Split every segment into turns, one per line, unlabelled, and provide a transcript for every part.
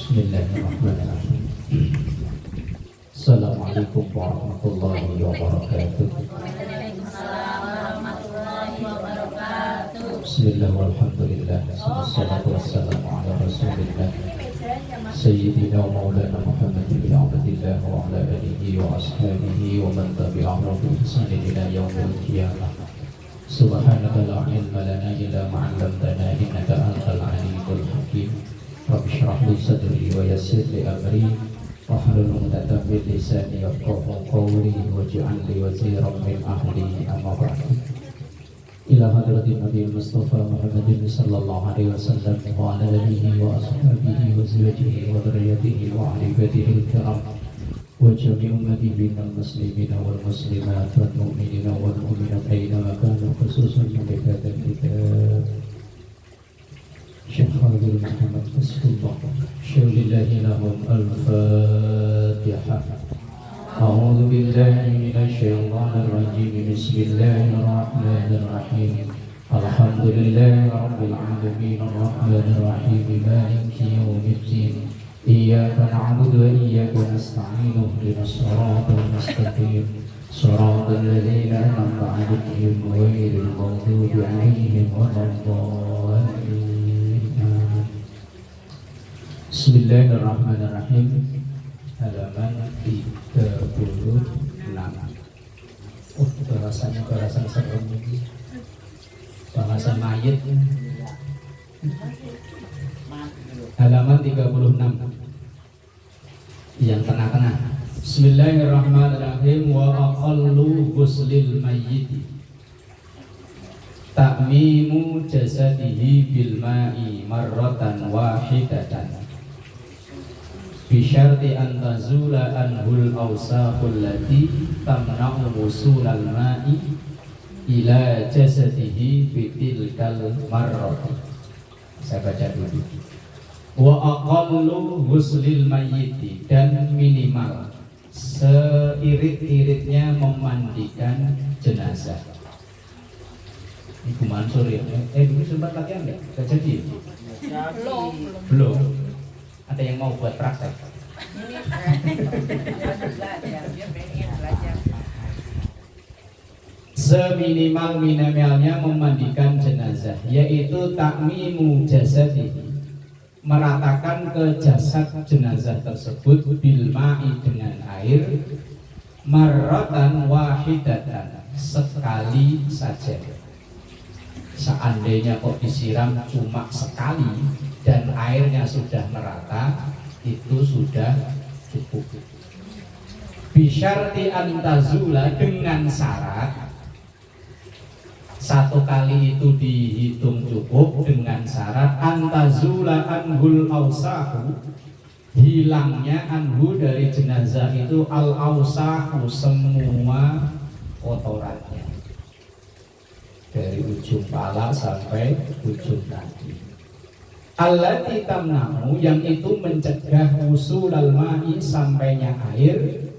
Bismillahirrahmanirrahim. Assalamualaikum warahmatullahi wabarakatuh. Bismillah walhamdulillah. Wassalatu wassalamu ala rasulillah Sayyidina wa maulana Muhammad bin Abdillah wa ala alihi wa ashabihi wa man tabi'ahum bi ihsanin ila yaumil qiyamah. Subhanaka la ilma lana illa ma 'allamtana innaka antal alimul hakim. Rabbi shrah li sadri wa yassir li amri wahlul 'uqdatam min lisani yafqahu qawli waj'al li waziran min ahli amma ba'du. Ila hadratin Nabi Mustafa Muhammadin sallallahu alaihi wasallam wa ala alihi wa ashabihi wa zawjihi wa dhurriyyatihi wa ahli baitihi al-kiram wa jami' ummati minal muslimina wal muslimat wal mu'minina wal mu'minat aina ma kanu khususan bi hadzal kitab. Syekh Khalil Muhammad Rasulullah syaulillahi lahum al-fatihah. أعوذ بالله من الشيطان الرجيم بسم الله الرحمن الرحيم الحمد لله رب العالمين الرحمن الرحيم مالك يوم الدين إياك نعبد وإياك نستعين اهدنا الصراط المستقيم صراط الذين أنعمت عليهم غير المغضوب عليهم ولا الضالين. بسم الله الرحمن الرحيم. Halaman 36. Oh, bahasan serem ini. Bahasan mayit. Halaman 36. Yang tengah-tengah. Bismillahirrahmanirrahim. Wa aqallu ghuslil mayyit ta'mimu jasadihi bil ma'i marratan wahidatan bisyarti an tazula anhul awsaqul lati tamna'u wusulal ma'i ila jasadihi bitilkal marrati. Saya baca dulu. Wa aqallu ghuslil mayyiti, dan minimal seirit-iritnya memandikan jenazah. Ibu Mansur ya? Dulu sempat latihan nggak? Gak jadi? Belum. Ada yang mau buat praktek? Seminimal-minimalnya memandikan jenazah, yaitu takmimu jasadihi, meratakan ke jasad jenazah tersebut bil ma'i, dengan air, marratan wahidatan, sekali saja. Seandainya kok disiram cuma sekali dan airnya sudah merata, itu sudah cukup. Bisyarti antazula, dengan syarat satu kali itu dihitung cukup, dengan syarat antazula anhul awsahu, hilangnya anhu dari jenazah itu al awsahu, semua kotorannya dari ujung pala sampai ujung kaki. Allati tamna'u, yang itu mencegah wusulal ma'i, sampainya air,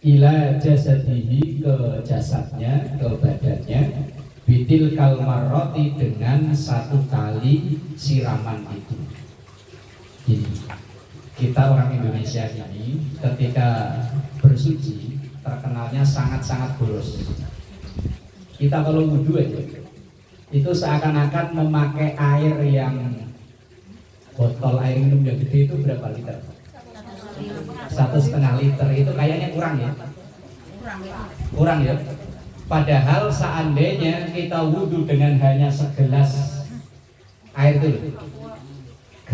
ila jasadihi, ke jasadnya, ke badannya, bitil kalmarroti, dengan satu kali siraman itu. Jadi kita orang Indonesia ini ketika bersuci terkenalnya sangat-sangat boros. Kita kalau wudhu aja itu seakan-akan memakai air yang botol air minum yang gede itu berapa liter? 1,5 liter. Itu kayaknya kurang ya? Kurang ya? Padahal seandainya kita wudhu dengan hanya segelas air itu,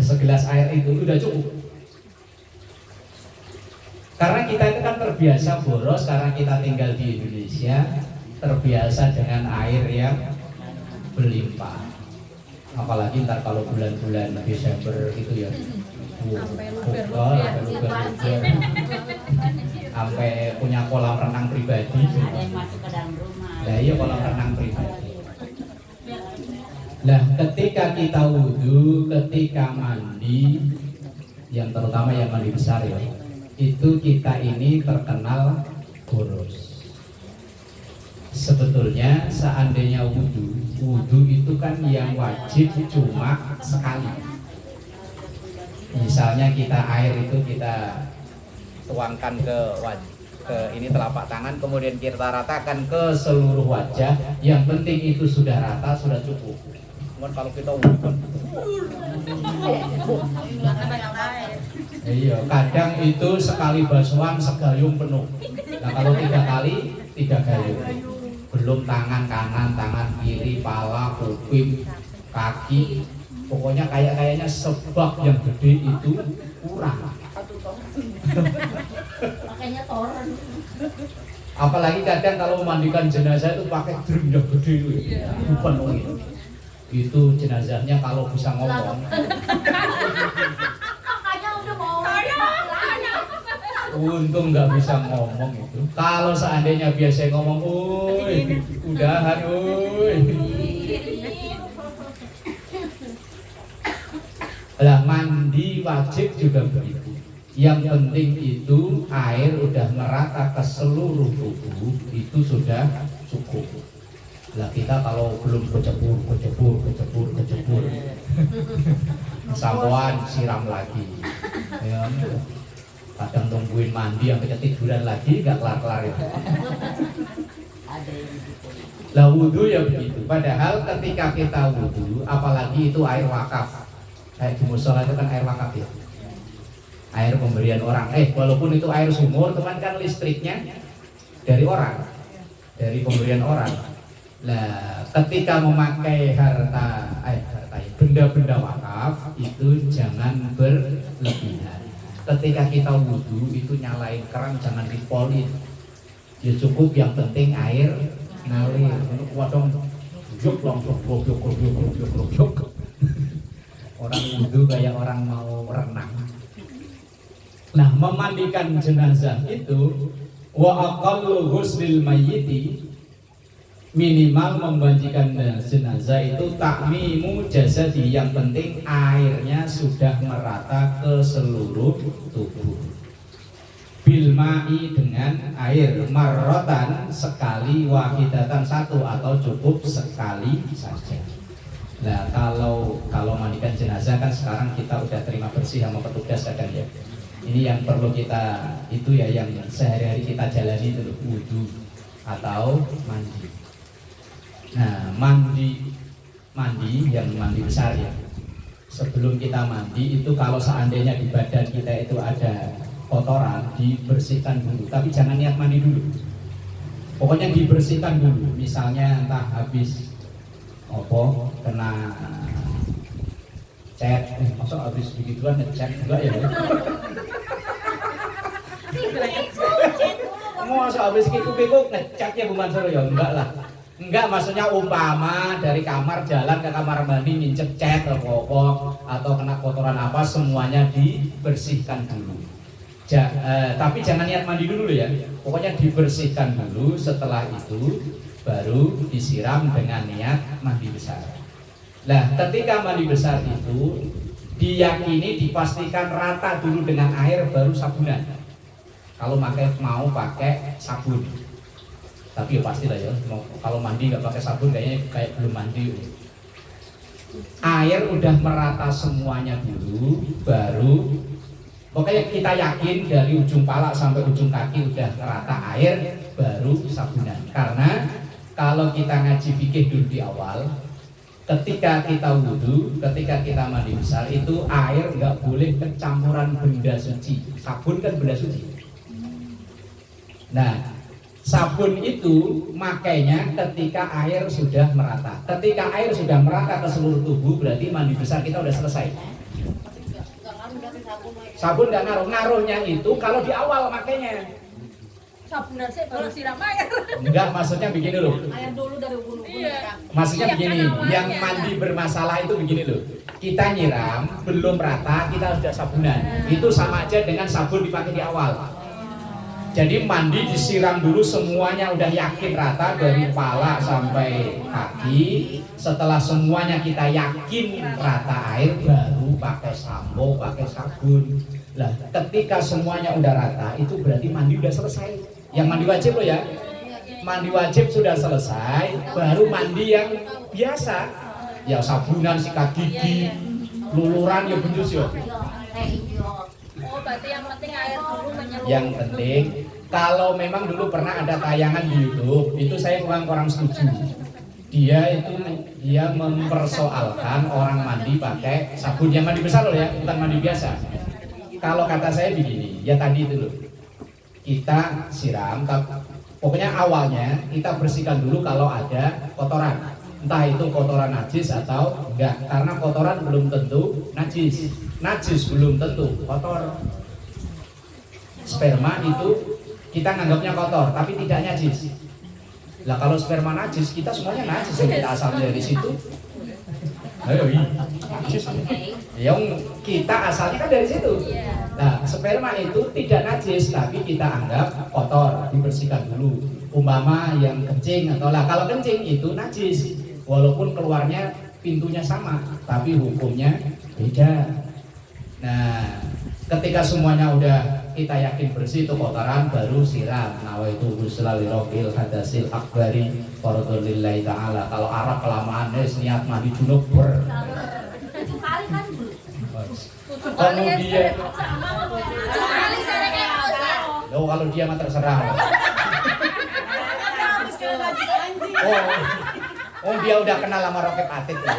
segelas air itu udah cukup. Karena kita itu kan terbiasa boros, karena kita tinggal di Indonesia, terbiasa dengan air yang berlimpah. Apalagi ntar kalau bulan-bulan Desember itu ya, sampai punya kolam renang pribadi. Nah iya, kolam renang pribadi. Nah ketika kita wudhu, ketika mandi, yang terutama yang mandi besar ya, itu kita ini terkenal boros. Sebetulnya seandainya wudhu itu kan yang wajib cuma sekali.
Misalnya kita air itu kita tuangkan ke ini telapak tangan, kemudian kita ratakan ke seluruh wajah. Yang penting itu sudah rata, sudah cukup. Cuman kalau kita iya, kadang itu sekali basuhan segayung penuh. Nah kalau 3 kali 3 gayung. Belum tangan kanan, tangan kiri, pala, kuping, kaki. Pokoknya kayaknya sebab yang gede itu kurang.
Makanya toren.
Apalagi kadang kalau memandikan jenazah itu pakai drum yang gede itu, penuh itu. Itu jenazahnya kalau bisa ngomong.
Makanya udah mau.
Untung nggak bisa ngomong itu. Kalau seandainya biasa ngomong, "Woi, udahan, woi." Lah mandi wajib juga begitu. Yang penting itu air udah merata ke seluruh tubuh, itu sudah cukup. Lah kita kalau belum kecebur, sampoan siram lagi. Ya, kadang tungguin mandi yang ketiduran lagi nggak kelar-kelar itu. Lah wudhu ya begitu. Padahal ketika kita wudhu, apalagi itu air wakaf. Kayak di musola itu kan air wakaf ya. Air pemberian orang. Walaupun itu air sumur, teman kan listriknya dari orang, dari pemberian orang. Nah, ketika memakai benda-benda wakaf itu jangan berlebihan. Ketika kita wudhu itu nyalain keran, jangan dipolin. Ya cukup yang penting air ngalir. Wadong juk langsung gobyok. Orang wudhu kayak orang mau renang. Nah, memandikan jenazah itu wa aqallu ghusnil mayyiti, minimal membanjikan jenazah itu takmimu jasadi, yang penting airnya sudah merata ke seluruh tubuh. Bilma'i, dengan air, marrotan sekali, wahidatan satu atau cukup sekali saja. Nah kalau mandikan jenazah kan sekarang kita udah terima bersih sama petugas kadang ya. Ini yang perlu kita itu ya, yang sehari-hari kita jalani itu wudu atau mandi. Nah mandi yang mandi besar ya. Sebelum kita mandi itu kalau seandainya di badan kita itu ada kotoran, dibersihkan dulu. Tapi jangan niat mandi dulu. Pokoknya dibersihkan dulu. Misalnya entah habis kena cat, masuk habis begituan ngecat juga ya. Masuk habis kikuk ngecatnya Bu Mansur ya, enggak lah. Enggak, maksudnya umpama dari kamar jalan ke kamar mandi ngincep cat atau kena kotoran apa, semuanya dibersihkan dulu. Tapi jangan niat mandi dulu ya. Pokoknya dibersihkan dulu, setelah itu baru disiram dengan niat mandi besar. Nah, ketika mandi besar itu diyakini dipastikan rata dulu dengan air, baru sabunan. Kalau mau pakai sabun. Tapi ya pastilah ya, kalau mandi nggak pakai sabun kayaknya kayak belum mandi. Air udah merata semuanya dulu, baru pokoknya kita yakin dari ujung pala sampai ujung kaki udah rata air, baru sabunan. Karena kalau kita ngaji fikih dulu di awal, ketika kita wudhu, ketika kita mandi besar itu air nggak boleh kecampuran benda suci. Sabun kan benda suci. Nah, sabun itu makanya ketika air sudah merata. Ketika air sudah merata ke seluruh tubuh, berarti mandi besar kita udah selesai. Sabun nggak ngaruhnya itu kalau di awal makanya.
Sabunan saya baru siram air.
Enggak, maksudnya begini loh.
Air dulu dari hulu.
Maksudnya begini, yang mandi bermasalah itu begini loh. Kita nyiram belum rata, kita sudah sabunan. Itu sama aja dengan sabun dipakai di awal. Jadi mandi disiram dulu semuanya udah yakin rata dari kepala sampai kaki. Setelah semuanya kita yakin rata air, baru pakai sampo, pakai sabun. Lah, ketika semuanya udah rata, itu berarti mandi udah selesai. Yang mandi wajib loh ya. Mandi wajib sudah selesai, baru mandi yang biasa. Ya sabunan, sikat gigi, luluran ya bendus ya.
Oh, berarti yang penting air dulu menyeluruh.
Yang penting kalau memang dulu pernah ada tayangan di YouTube, itu saya kurang setuju. Dia mempersoalkan orang mandi pakai sabun yang mandi besar loh ya, bukan mandi biasa. Kalau kata saya begini, ya tadi itu loh. Kita siram, pokoknya awalnya kita bersihkan dulu kalau ada kotoran. Entah itu kotoran najis atau enggak, karena kotoran belum tentu najis. Najis belum tentu kotor. Sperma itu kita nganggapnya kotor, tapi tidak najis. Lah kalau sperma najis, kita semuanya najis, kita asalnya dari situ. Ayo, najis. Yang kita asalnya kan dari situ. Nah, sperma itu tidak najis, tapi kita anggap kotor, dibersihkan dulu. Umpama yang kencing atau lah, kalau kencing itu najis, walaupun keluarnya pintunya sama, tapi hukumnya beda. Nah, ketika semuanya udah kita yakin bersih itu kotoran, baru siram. Nawaitu ghusla li rabbil hadasil akbari fardhu lillahi ta'ala. Kalau Arab kelamaan niat mandi junub ber.
7 kali kan, Bu? 7
kali ya. Kemudian
7 kali saya kayak kotor.
Loh, kalau dia mah terserah. Oh, dia udah kenal sama Roket Atit ya.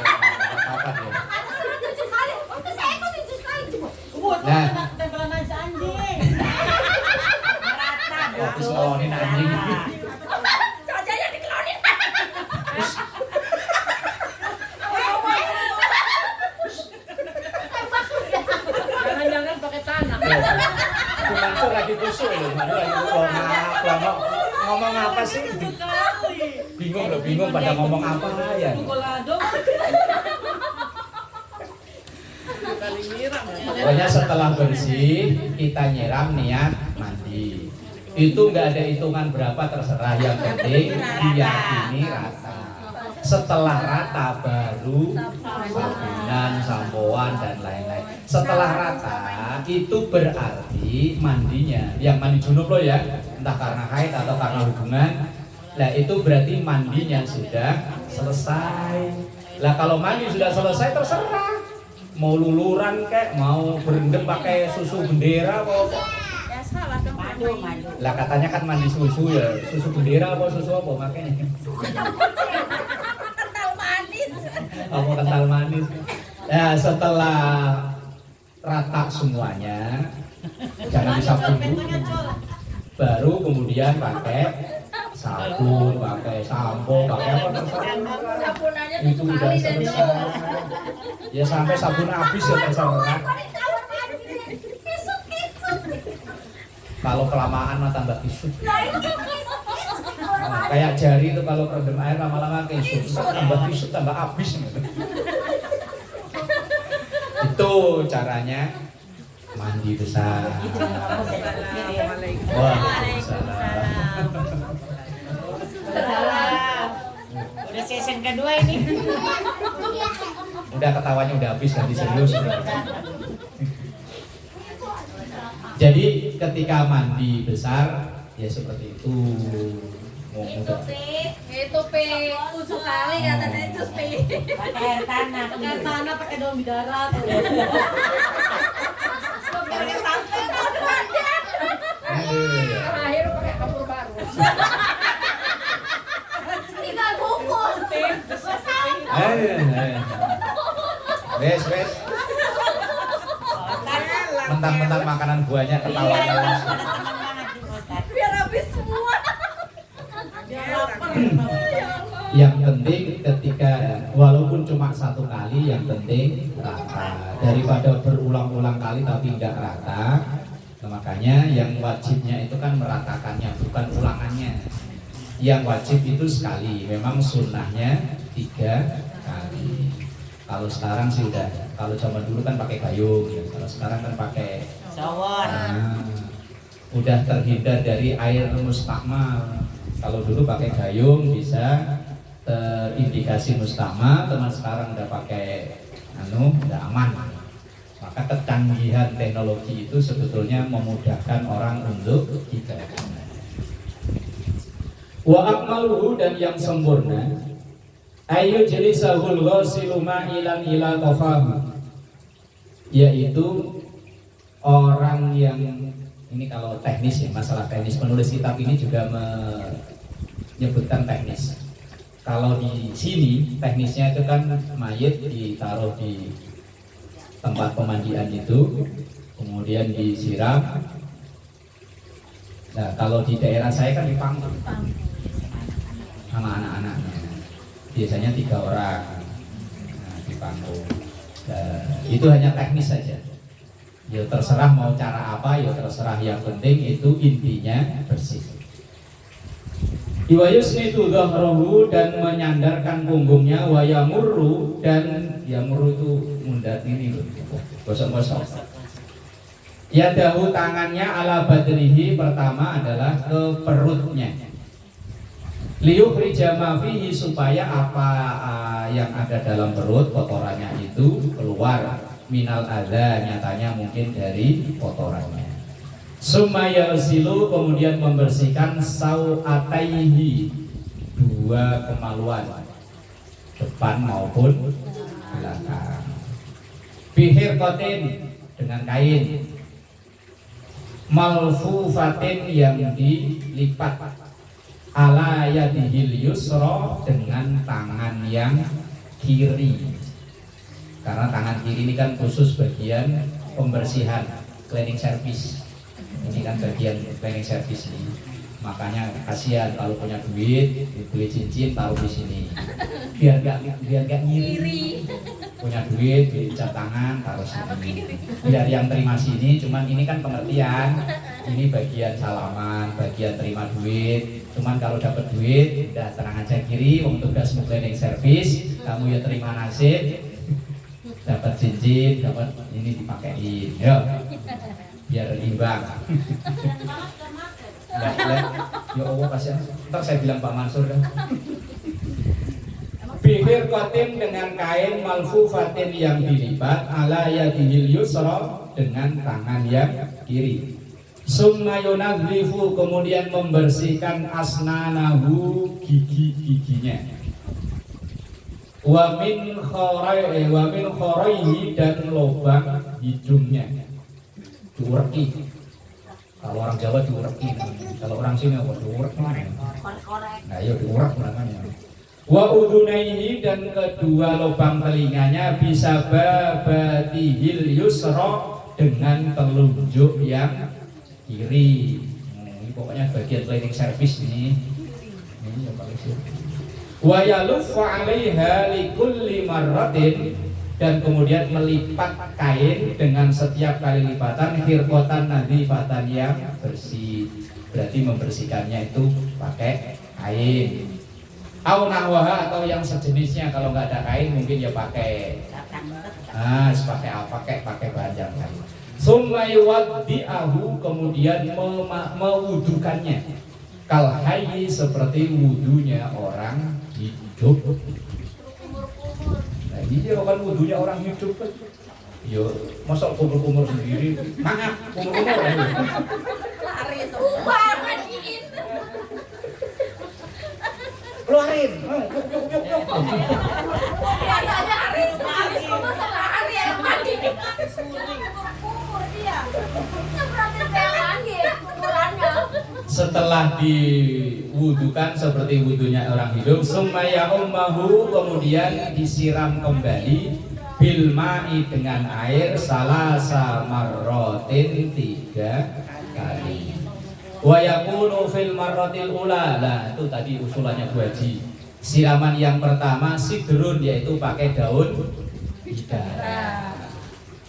Apa dia?
Aku suruh 7 kali. Itu saya ikut 7 kali cuma.
Nah,
tempelan aja anjing.
oh, terus ngelonin anjing.
Cocoknya dikelonin. Jangan-jangan pakai tanah.
Mansur lagi kusuk ya, Mansur lagi ngomong apa sih? Bingung pada ngomong apa ya? Pokoknya setelah bersih kita nyiram niat mandi. Itu nggak ada hitungan berapa terserah, yang penting diyakini rata. Setelah rata baru sabunan, sampoan dan lain-lain. Setelah rata itu berarti mandinya, yang mandi junub loh ya, entah karena haid atau karena hubungan. Nah itu berarti mandinya sudah selesai. Lah kalau mandi sudah selesai terserah. Mau luluran kek, mau berendam pakai susu bendera apa?
Ya salah dong.
Madu.
Lah katanya kan mandi susu ya, susu bendera apa susu apa makanya?
Kental manis.
Apa kental manis. Ya setelah rata semuanya, jangan disapu dulu. Baru kemudian pakai sabun, pakai sampo, pakai apa terserah.
Sabunannya
Itu
7
udah
kali dan
selesai. Ya sampai sabun habis ya terserah. Kalau kelamaan mah tambah kisut. Nah, kayak jari itu kalau kerendam air lama-lama kisut, tambah kisut tambah habis gitu. Itu caranya mandi besar. Waalaikumsalam.
Udah season kedua ini.
Udah ketawanya udah habis, ganti serius. Jadi ketika mandi besar ya seperti itu.
Itu P 7 kali katanya itu P.
Pakai air tanah.
Pakai tanah, pakai daun bidara. Pakai sampai terakhir pakai kapur baru. Tinggal bungkus.
Wes. Mentang-mentang makanan buahnya ketawa terus.
Biar habis semua.
Yang penting ketika walaupun cuma satu kali, yang penting rata. Daripada berulang-ulang kali tapi enggak rata. Makanya yang wajibnya itu kan meratakannya, bukan ulangannya. Yang wajib itu sekali, memang sunnahnya 3 kali. Kalau sekarang sih udah, kalau zaman dulu kan pakai gayung, ya. Kalau sekarang kan pakai
shower.
Udah terhindar dari air mustakmal. Kalau dulu pakai gayung bisa terindikasi mustakmal, teman sekarang udah pakai udah aman. Maka kecanggihan teknologi itu sebetulnya memudahkan orang untuk ibadah. Wa akmaluhu, dan yang sempurna ayu jelisahul ghasilu ma'ilan ila qafahu, yaitu orang yang ini kalau teknis ya, masalah teknis penulis kitab ini juga menyebutkan teknis. Kalau di sini teknisnya itu kan mayit ditaruh di tempat pemandian itu, kemudian disiram. Nah, kalau di daerah saya kan dipanggung sama anak-anaknya, biasanya 3 orang, nah, dipanggung. Itu hanya teknis saja. Ya terserah mau cara apa, ya terserah, yang penting itu intinya bersih. Iwayusnidu dhahrahu, dan menyandarkan punggungnya, wayamurru, dan yamurru itu mundat ini loh, gosok-gosok. Yadahu, tangannya, ala badrihi, pertama adalah ke perutnya. Liyukhrija ma fihi, supaya apa yang ada dalam perut, kotorannya itu keluar. Minal adza, nyatanya mungkin dari kotorannya. Sumayasilu, kemudian membersihkan sau'ataihi, 2 kemaluan, depan maupun belakang. Bihir kotin, dengan kain. Malfufatin, yang dilipat. Ala yadihil yusra, dengan tangan yang kiri. Karena tangan kiri ini kan khusus bagian pembersihan, cleaning service. Ini kan bagian cleaning service ini. Makanya kasihan kalau punya duit, beli cincin taruh di sini. Biar gak nyiri. Punya duit, beli cat tangan taruh sini. Biar yang terima sini, cuman ini kan pengertian. Ini bagian salaman, bagian terima duit. Cuman kalau dapat duit, udah tenang aja kiri, untuk tugas cleaning service, kamu ya terima nasib. Dapat cincin, dapat ini dipakein, ya, biar imbang. Ya Allah kasihan. Ntar saya bilang Pak Mansur kan. Bihir kotin, dengan kain, malfufatin, yang dilipat, ala yadihil yusra, dengan tangan yang kiri. Summa yunadhifu, kemudian membersihkan asnanahu, gigi-giginya. Wa min khoraihi, dan lubang hidungnya diureki. Kalau orang Jawa diureki, kalau orang sini apa diurek? Nah, ya diurek namanya. Wa udunaihi, dan kedua lubang telinganya, bisa babatihil yusra, dengan telunjuk yang kiri. Ini pokoknya bagian cleaning service ini yang paling sih. Wa yaluffu 'alaiha likulli marratin, dan kemudian melipat kain dengan setiap kali lipatan, firqatan nadhifatan, yang bersih. Berarti membersihkannya itu pakai kain. Au nahwaha, atau yang sejenisnya. Kalau nggak ada kain mungkin ya pakai pakai apa? Pakai bahan yang lain. Summa yuwaddi'ahu, kemudian mewudukannya. Kal hayyi, seperti wudunya orang hidup. Nah, ini dia kan wudunya orang hidup kan. Yo, masa kumur-kumur sendiri? Maaf, kumur-kumur.
Lari semua mandiin.
Keluarin. Yuk.
Katanya Aris kamu sama Ari yang mandi. Kumur dia. Berarti saya mandi kumurannya.
Setelah diwudukan seperti wudunya orang hidup, sumaya ummahu, kemudian disiram kembali, bil ma'i, dengan air, salasa marrotin, 3 kali. Wa yakunu fil marrotil ula. Nah, itu tadi usulannya Bu Haji. Siraman yang pertama sidrun, yaitu pakai daun bidara.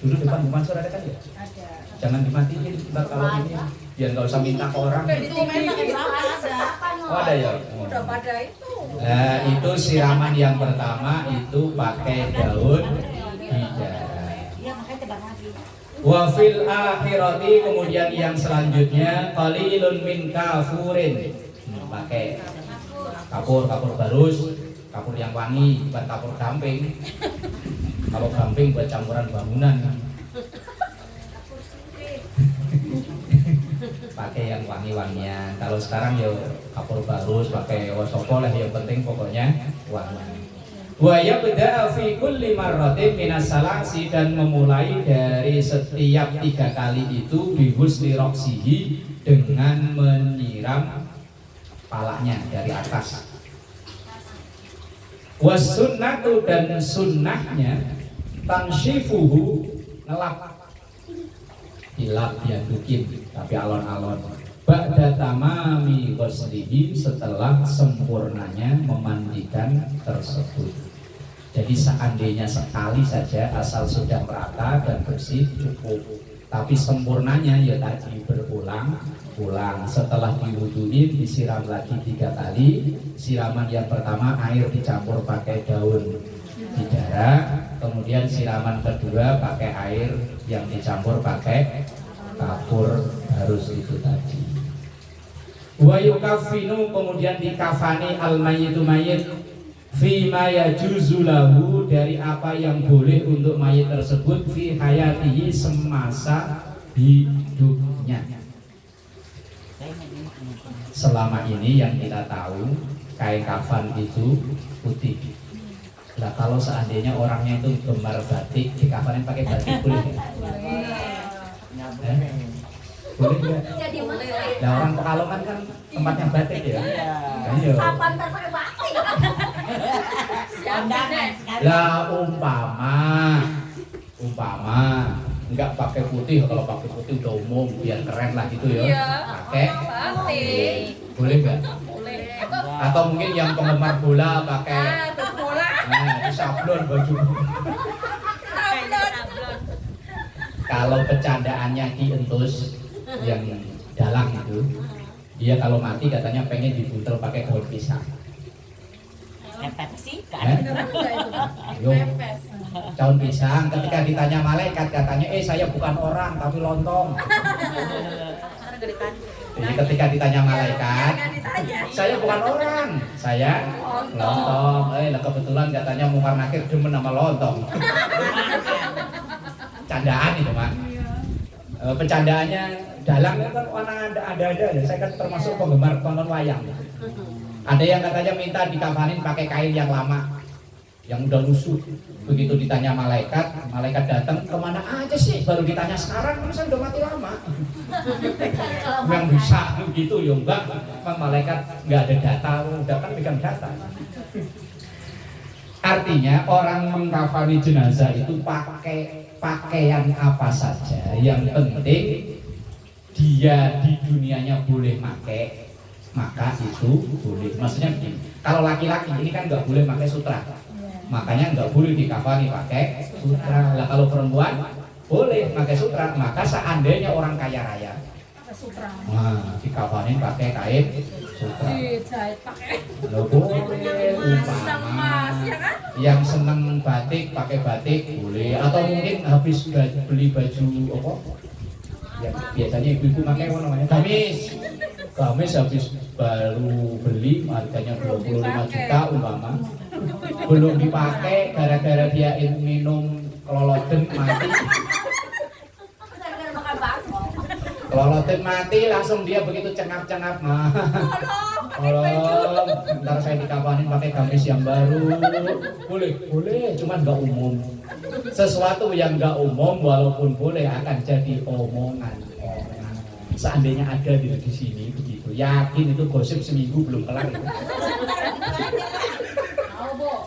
Dulu depan Bu Mansur ada kan ya?
Ada.
Jangan dimatiin, ntar kalau ini biar nggak usah minta ke orang. Oh, ada ya?
Udah pada itu.
Nah, itu siraman yang pertama itu pakai daun bidara. Wa fil akhirati, kemudian yang selanjutnya qalilun min kafurin. Pakai kapur barus, kapur yang wangi, bukan kapur gamping. Kalau gamping buat campuran bangunan. Pakai yang wangi-wangian. Kalau sekarang ya kapur barus, pakai wasopo lah, yang penting pokoknya wangi. Wa yabda fi kulli marratin minas salasi, dan memulai dari setiap 3 kali itu bihusli roksihi, dengan menyiram palanya dari atas. Was sunnatu, dan sunnahnya tansyifuhu, ngelap, dilap diadukin tapi alon-alon. Ba'da tamami ghuslihi, setelah sempurnanya memandikan tersebut. Jadi seandainya sekali saja asal sudah merata dan bersih cukup. Tapi sempurnanya ya tadi berulang-ulang. Setelah diwuduin disiram lagi 3 kali. Siraman yang pertama air dicampur pakai daun bidara, kemudian siraman kedua pakai air yang dicampur pakai kapur, harus itu tadi. Wa yukafinu, kemudian dikafani al-mayyitu, mayit, fima yajuzu lahu, dari apa yang boleh untuk mayit tersebut, fi hayatihi, semasa hidupnya. Selama ini yang kita tahu kain kafan itu putih. Nah, kalau seandainya orangnya itu gemar batik, dikafanin pakai batik boleh nggak? Boleh nggak?
Jadi mulai.
Nah, orang Pekalongan kan tempatnya batik ya. Iya.
Kapan pakai batik?
Kondangan sekali.
Lah umpama nggak pakai putih, kalau pakai putih udah umum biar keren lah gitu ya.
Iya.
Pakai
Batik.
boleh nggak?
Boleh.
Atau mungkin yang penggemar bola pakai
Bola.
itu sablon baju.
Sablon.
Kalau bercandaannya Ki Entus yang dalang itu, dia kalau mati katanya pengen dibuntel pakai daun pisang.
Pepes sih
Eh?
kan.
Yo, daun pisang. Ketika ditanya malaikat katanya, saya bukan orang tapi lontong. Jadi ketika ditanya malaikat, saya bukan orang, saya lontong. Lah kebetulan katanya Munkar Nakir demen sama lontong. Candaan itu mak. Pencandaannya dalang kan ada ya. Saya kan termasuk penggemar tonton wayang. Ada yang katanya minta dikafanin pakai kain yang lama, yang udah lusuh. Begitu ditanya malaikat, malaikat datang, kemana aja sih? Baru ditanya sekarang, kan saya udah mati lama. Yang bisa begitu ya enggak, memang malaikat nggak ada data, udah kan pegang data. Artinya orang mengkafani jenazah itu pakai pakaian apa saja, yang penting dia di dunianya boleh pakai, maka itu boleh. Maksudnya begini, kalau laki-laki ini kan nggak boleh pakai sutra, makanya nggak boleh dikafani pakai sutra. Lah kalau perempuan boleh pakai sutra, maka seandainya orang kaya raya, nah dikafani pakai kain sutra.
Dijahit pakai.
Loh boleh, umpama yang seneng batik pakai batik boleh, atau mungkin habis beli baju apa? Yang biasanya ibu-ibu pakai apa namanya? Gamis habis baru beli harganya 25 juta umpama, belum dipakai gara-gara dia minum keloloten mati. Keloloten mati langsung dia begitu cengap-cengap mah. Tolong, ntar saya dikapanin pakai gamis yang baru. Boleh, cuman nggak umum. Sesuatu yang nggak umum walaupun boleh akan jadi omongan orang. Seandainya ada di sini begitu, yakin itu gosip seminggu belum kelar.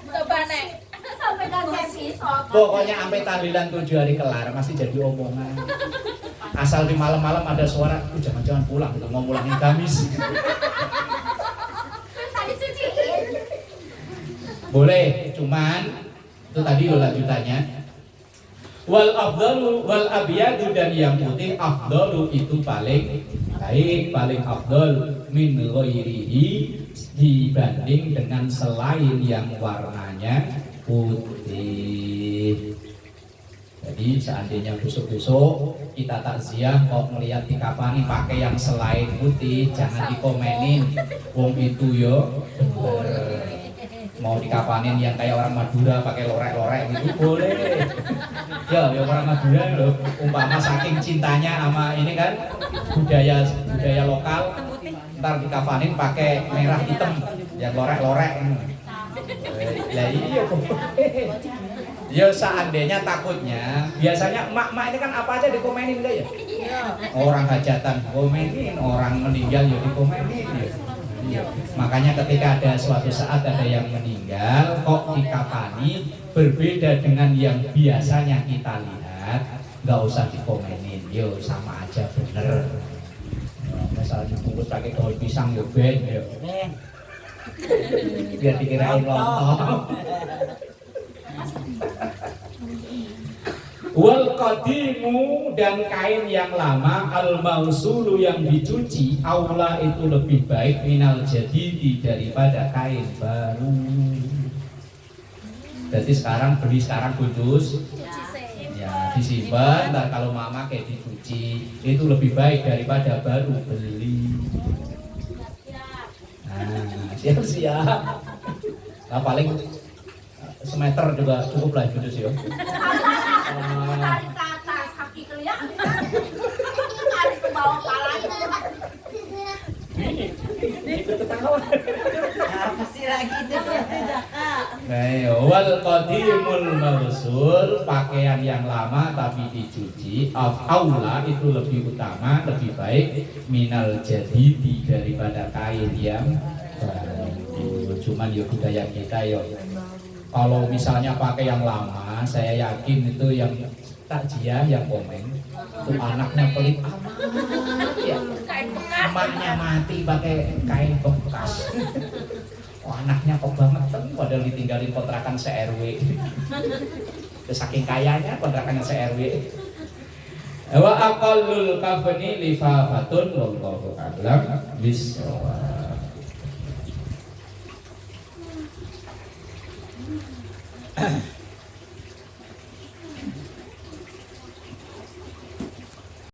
Coba nek. Sampai kakek sisok.
Pokoknya sampai tahlilan 7 hari kelar masih jadi omongan. Asal di malam-malam ada suara, jangan-jangan pulang, gitu, mau pulangin gamis.
Tadi cuciin.
Boleh, cuman itu tadi lo lanjutannya. Wal afdalu wal abyadu, dan yang putih afdalu itu paling baik, paling afdal min ghairihi, dibanding dengan selain yang warnanya putih. Jadi seandainya besok-besok kita takziah kok melihat dikafani pakai yang selain putih, jangan dikomenin. Wong itu yo mau dikafanin yang kayak orang Madura pakai lorek-lorek gitu boleh. Ya orang Madura loh, umpama saking cintanya sama ini kan budaya lokal, ntar dikafanin pakai merah hitam yang lorek-lorek. Lah iya kok. Ya seandainya takutnya, biasanya emak-emak ini kan apa aja dikomenin enggak ya? Orang hajatan komenin, orang meninggal ya dikomenin ya. Iya. Makanya ketika ada suatu saat ada yang meninggal kok dikafani berbeda dengan yang biasanya kita lihat, nggak usah dikomenin, yo sama aja bener. Misalnya dibungkus pakai daun pisang yo ben yo. Biar dikirain lontong. Wal qadimu, dan kain yang lama, al mausulu yang dicuci, aula itu lebih baik minal jadidi daripada kain baru. Jadi sekarang beli sekarang kudus, ya disimpan, dan kalau mama kayak dicuci itu lebih baik daripada baru beli. Nah, siap-siap. Nah paling semeter juga cukup lah kudus ya.
Tarik ke atas, kaki kelihatan. Tarik ke bawah palanya.
Apa sih lagi itu?
Wal qadimul mausul, pakaian yang lama tapi dicuci, aula itu lebih utama, lebih baik minal jadidi daripada kain yang baru. Cuman ya budaya kita ya, kalau misalnya pakai yang lama, saya yakin itu yang takjiah yang komen itu anaknya pelit amat ya. Emaknya mati pakai kain bekas. Oh, anaknya kok banget kan, padahal ditinggalin kontrakan se-RW. Saking kayanya kontrakannya se-RW. Wa aqallul kafani lifafatun wallahu a'lam bissawab.